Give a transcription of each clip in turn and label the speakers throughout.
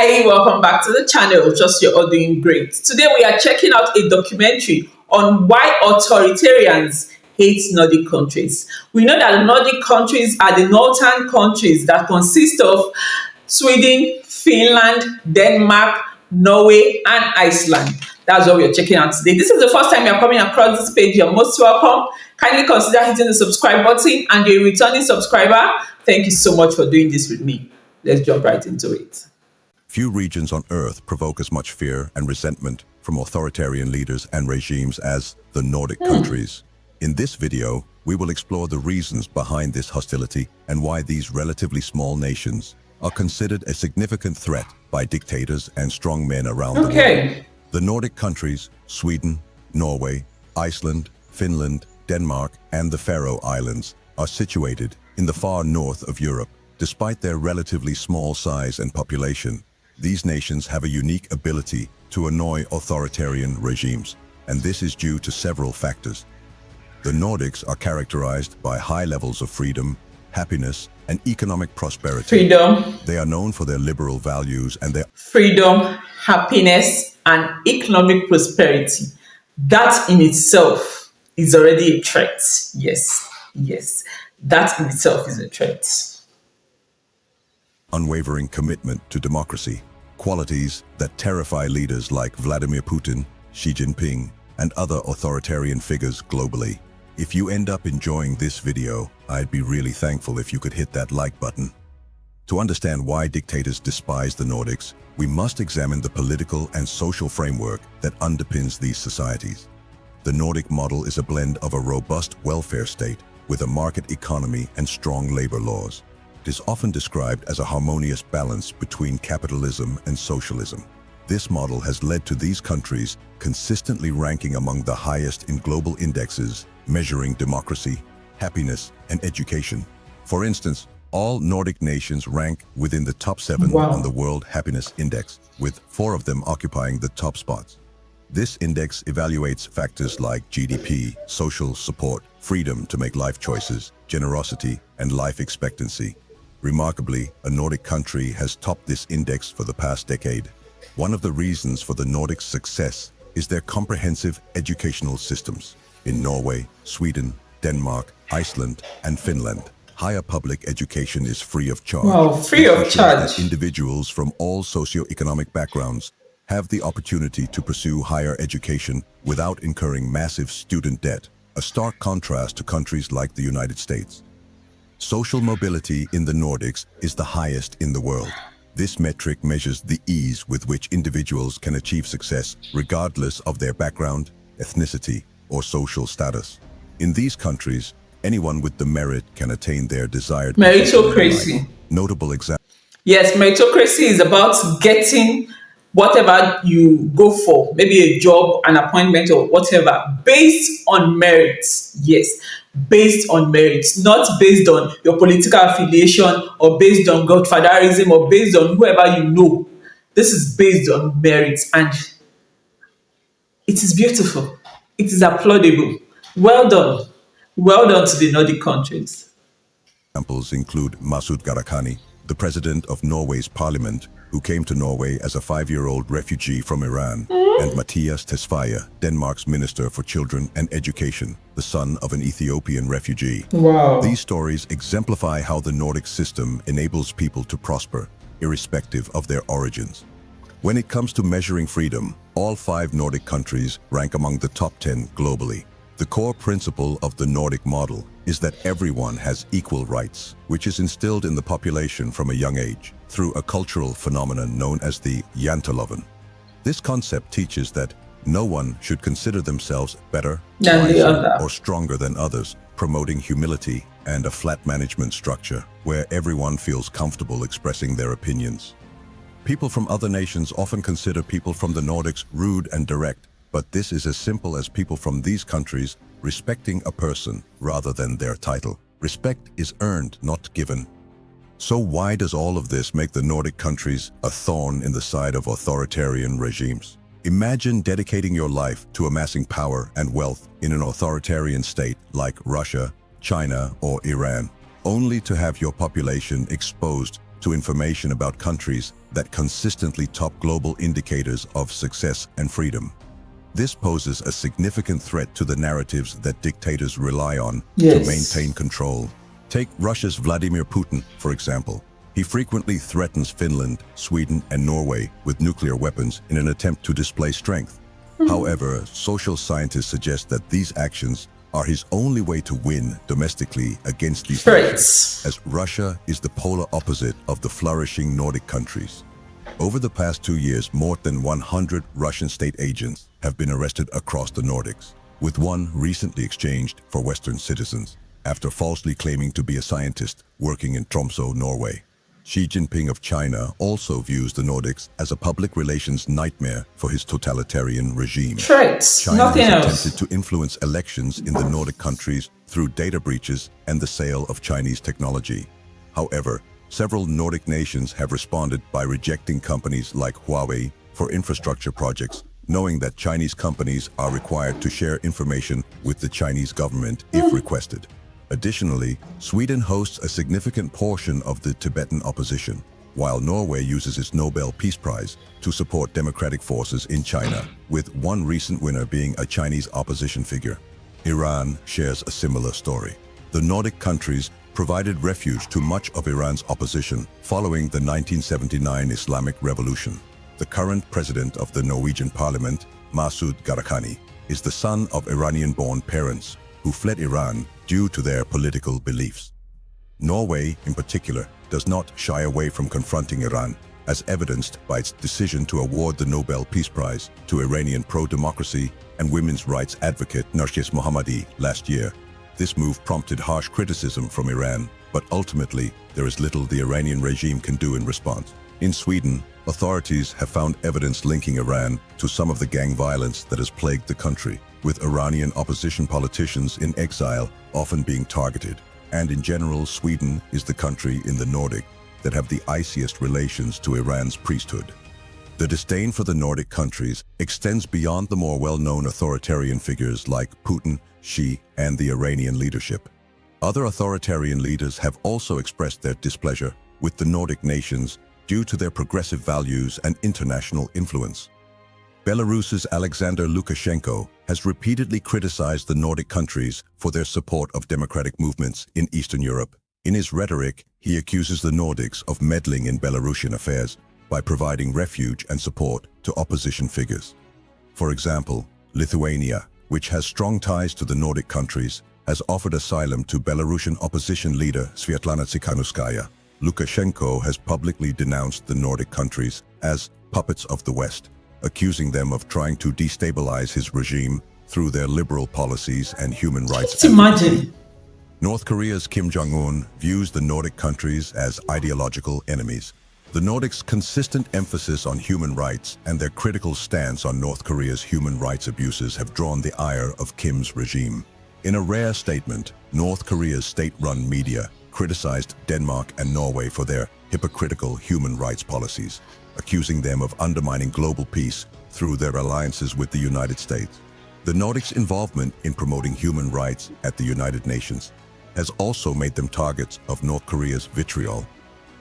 Speaker 1: Hi, welcome back to the channel. Trust you're all doing great. Today we are checking out a documentary on why authoritarians hate Nordic countries. We know that the Nordic countries are the northern countries that consist of Sweden, Finland, Denmark, Norway, and Iceland. That's what we're checking out today. This is the first time you're coming across this page. You're most welcome. Kindly consider hitting the subscribe button, and you're a returning subscriber. Thank you so much for doing this with me. Let's jump right into it.
Speaker 2: Few regions on Earth provoke as much fear and resentment from authoritarian leaders and regimes as the Nordic countries. In this video, we will explore the reasons behind this hostility and why these relatively small nations are considered a significant threat by dictators and strongmen around the world. The Nordic countries, Sweden, Norway, Iceland, Finland, Denmark, and the Faroe Islands, are situated in the far north of Europe. Despite their relatively small size and population, these nations have a unique ability to annoy authoritarian regimes, and this is due to several factors. The Nordics are characterized by high levels of freedom, happiness, and economic prosperity. They are known for their liberal values and their
Speaker 1: freedom, happiness, and economic prosperity. That in itself is already a threat. Yes, that in itself is a threat.
Speaker 2: Unwavering commitment to democracy, qualities that terrify leaders like Vladimir Putin, Xi Jinping, and other authoritarian figures globally. If you end up enjoying this video, I'd be really thankful if you could hit that like button. To understand why dictators despise the Nordics, we must examine the political and social framework that underpins these societies. The Nordic model is a blend of a robust welfare state with a market economy and strong labor laws. It is often described as a harmonious balance between capitalism and socialism. This model has led to these countries consistently ranking among the highest in global indexes measuring democracy, happiness, and education. For instance, all Nordic nations rank within the top 7 on the World Happiness Index, with 4 of them occupying the top spots. This index evaluates factors like GDP, social support, freedom to make life choices, generosity, and life expectancy. Remarkably, a Nordic country has topped this index for the past decade. One of the reasons for the Nordics' success is their comprehensive educational systems. In Norway, Sweden, Denmark, Iceland, and Finland, higher public education is free of charge.
Speaker 1: Wow, free of charge.
Speaker 2: Individuals from all socioeconomic backgrounds have the opportunity to pursue higher education without incurring massive student debt, a stark contrast to countries like the United States. Social mobility in the Nordics is the highest in the world. This metric measures the ease with which individuals can achieve success regardless of their background, ethnicity, or social status. In these countries, anyone with the merit can attain their desired
Speaker 1: meritocracy.
Speaker 2: Notable example.
Speaker 1: Yes, meritocracy is about getting whatever you go for, maybe a job, an appointment, or whatever, based on merit. Yes, based on merit, not based on your political affiliation or based on godfatherism or based on whoever you know. This is based on merit, and it is beautiful. It is applaudable. Well done. Well done to the Nordic countries.
Speaker 2: Examples include Masud Gharahkhani, the president of Norway's parliament, who came to Norway as a 5-year-old refugee from Iran, and Mathias Tesfaye, Denmark's Minister for Children and Education, the son of an Ethiopian refugee.
Speaker 1: Wow.
Speaker 2: These stories exemplify how the Nordic system enables people to prosper, irrespective of their origins. When it comes to measuring freedom, all 5 Nordic countries rank among the top 10 globally. The core principle of the Nordic model is that everyone has equal rights, which is instilled in the population from a young age through a cultural phenomenon known as the janteloven. This concept teaches that no one should consider themselves better, wiser, or stronger than others, promoting humility and a flat management structure where everyone feels comfortable expressing their opinions. People from other nations often consider people from the Nordics rude and direct, but this is as simple as people from these countries respecting a person rather than their title. Respect is earned, not given. So why does all of this make the Nordic countries a thorn in the side of authoritarian regimes? Imagine dedicating your life to amassing power and wealth in an authoritarian state like Russia, China, or Iran, only to have your population exposed to information about countries that consistently top global indicators of success and freedom. This poses a significant threat to the narratives that dictators rely on to maintain control. Take Russia's Vladimir Putin, for example. He frequently threatens Finland, Sweden, and Norway with nuclear weapons in an attempt to display strength. However, social scientists suggest that these actions are his only way to win domestically against these nations, as Russia is the polar opposite of the flourishing Nordic countries. Over the past 2 years, more than 100 Russian state agents have been arrested across the Nordics, with one recently exchanged for Western citizens after falsely claiming to be a scientist working in Tromsø, Norway. Xi Jinping of China also views the Nordics as a public relations nightmare for his totalitarian regime. China has attempted to influence elections in the Nordic countries through data breaches and the sale of Chinese technology. However, several Nordic nations have responded by rejecting companies like Huawei for infrastructure projects, knowing that Chinese companies are required to share information with the Chinese government if requested. Additionally, Sweden hosts a significant portion of the Tibetan opposition, while Norway uses its Nobel Peace Prize to support democratic forces in China, with one recent winner being a Chinese opposition figure. Iran shares a similar story. The Nordic countries provided refuge to much of Iran's opposition following the 1979 Islamic Revolution. The current president of the Norwegian parliament, Masud Gharahkhani, is the son of Iranian-born parents who fled Iran due to their political beliefs. Norway, in particular, does not shy away from confronting Iran, as evidenced by its decision to award the Nobel Peace Prize to Iranian pro-democracy and women's rights advocate Narges Mohammadi last year. This move prompted harsh criticism from Iran, but ultimately, there is little the Iranian regime can do in response. In Sweden, authorities have found evidence linking Iran to some of the gang violence that has plagued the country, with Iranian opposition politicians in exile often being targeted. And in general, Sweden is the country in the Nordic that have the iciest relations to Iran's priesthood. The disdain for the Nordic countries extends beyond the more well-known authoritarian figures like Putin, Xi, and the Iranian leadership. Other authoritarian leaders have also expressed their displeasure with the Nordic nations due to their progressive values and international influence. Belarus's Alexander Lukashenko has repeatedly criticized the Nordic countries for their support of democratic movements in Eastern Europe. In his rhetoric, he accuses the Nordics of meddling in Belarusian affairs by providing refuge and support to opposition figures. For example, Lithuania, which has strong ties to the Nordic countries, has offered asylum to Belarusian opposition leader Svetlana Tsikhanouskaya. Lukashenko has publicly denounced the Nordic countries as puppets of the West, accusing them of trying to destabilize his regime through their liberal policies and human rights.
Speaker 1: Imagine.
Speaker 2: North Korea's Kim Jong-un views the Nordic countries as ideological enemies. The Nordics' consistent emphasis on human rights and their critical stance on North Korea's human rights abuses have drawn the ire of Kim's regime. In a rare statement, North Korea's state-run media criticized Denmark and Norway for their hypocritical human rights policies, accusing them of undermining global peace through their alliances with the United States. The Nordics' involvement in promoting human rights at the United Nations has also made them targets of North Korea's vitriol.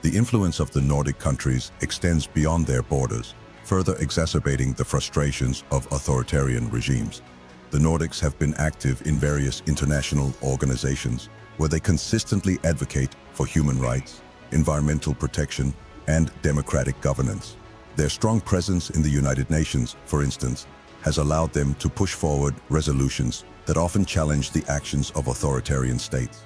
Speaker 2: The influence of the Nordic countries extends beyond their borders, further exacerbating the frustrations of authoritarian regimes. The Nordics have been active in various international organizations where they consistently advocate for human rights, environmental protection, and democratic governance. Their strong presence in the United Nations, for instance, has allowed them to push forward resolutions that often challenge the actions of authoritarian states.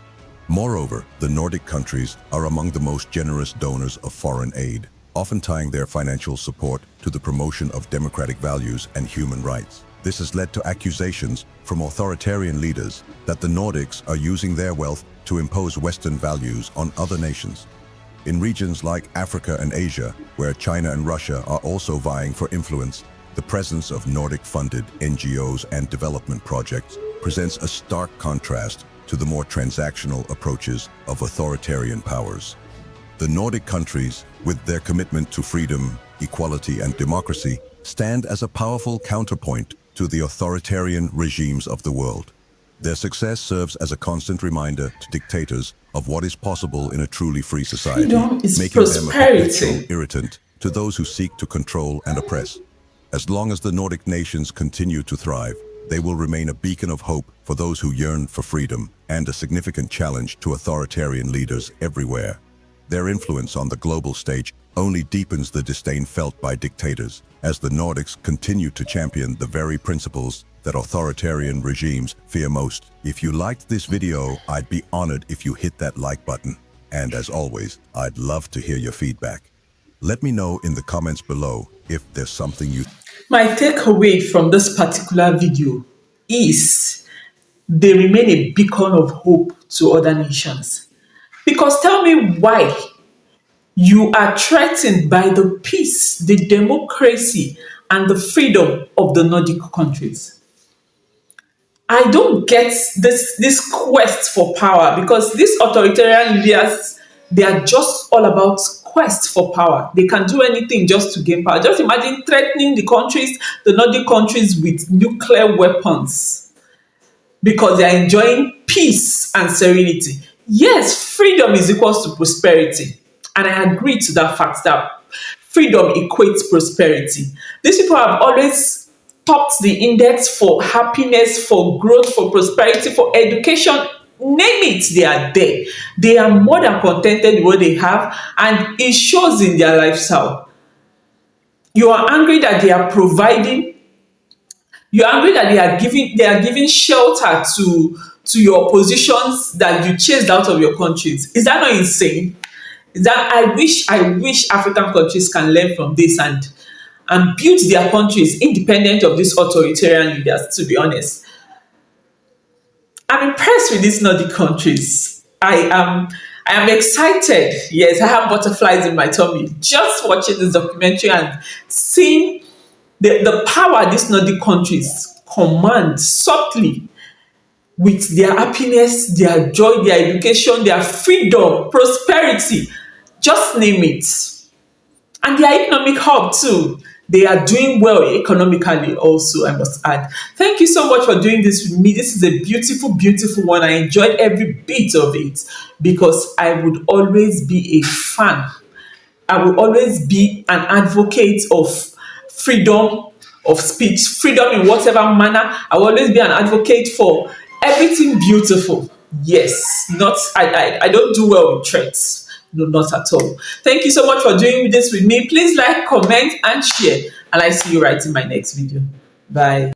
Speaker 2: Moreover, the Nordic countries are among the most generous donors of foreign aid, often tying their financial support to the promotion of democratic values and human rights. This has led to accusations from authoritarian leaders that the Nordics are using their wealth to impose Western values on other nations. In regions like Africa and Asia, where China and Russia are also vying for influence, the presence of Nordic-funded NGOs and development projects presents a stark contrast to the more transactional approaches of authoritarian powers. The Nordic countries, with their commitment to freedom, equality, and democracy, stand as a powerful counterpoint to the authoritarian regimes of the world. Their success serves as a constant reminder to dictators of what is possible in a truly free society,
Speaker 1: Freedom is
Speaker 2: making them a perpetual
Speaker 1: prosperity.
Speaker 2: irritant to those who seek to control and oppress. As long as the Nordic nations continue to thrive, they will remain a beacon of hope for those who yearn for freedom and a significant challenge to authoritarian leaders everywhere. Their influence on the global stage only deepens the disdain felt by dictators, as the Nordics continue to champion the very principles that authoritarian regimes fear most. If you liked this video, I'd be honored if you hit that like button. And as always, I'd love to hear your feedback. Let me know in the comments below if there's something you...
Speaker 1: My takeaway from this particular video is they remain a beacon of hope to other nations. Because tell me why you are threatened by the peace, the democracy, and the freedom of the Nordic countries. I don't get this quest for power, because these authoritarian leaders, they are just all about quest for power. They can do anything just to gain power. Just imagine threatening the countries, the Nordic countries, with nuclear weapons because they are enjoying peace and serenity. Yes, freedom is equal to prosperity. And I agree to that fact that freedom equates prosperity. These people have always topped the index for happiness, for growth, for prosperity, for education. Name it, they are there. They are more than contented with what they have, and it shows in their lifestyle. You are angry that they are providing. You are angry that they are giving shelter to your positions that you chased out of your countries. Is that not insane? Is that I wish African countries can learn from this and build their countries independent of these authoritarian leaders, to be honest. I'm impressed with these Nordic countries. I am excited. Yes, I have butterflies in my tummy just watching this documentary and seeing the power these Nordic countries command subtly with their happiness, their joy, their education, their freedom, prosperity. Just name it. And their economic hub too. They are doing well economically also, I must add. Thank you so much for doing this with me. This is a beautiful, beautiful one. I enjoyed every bit of it because I would always be a fan. I will always be an advocate of freedom of speech, freedom in whatever manner. I will always be an advocate for everything beautiful. Yes, not I don't do well with threats. No, not at all. Thank you so much for doing this with me. Please like, comment, and share. And I see you right in my next video. Bye.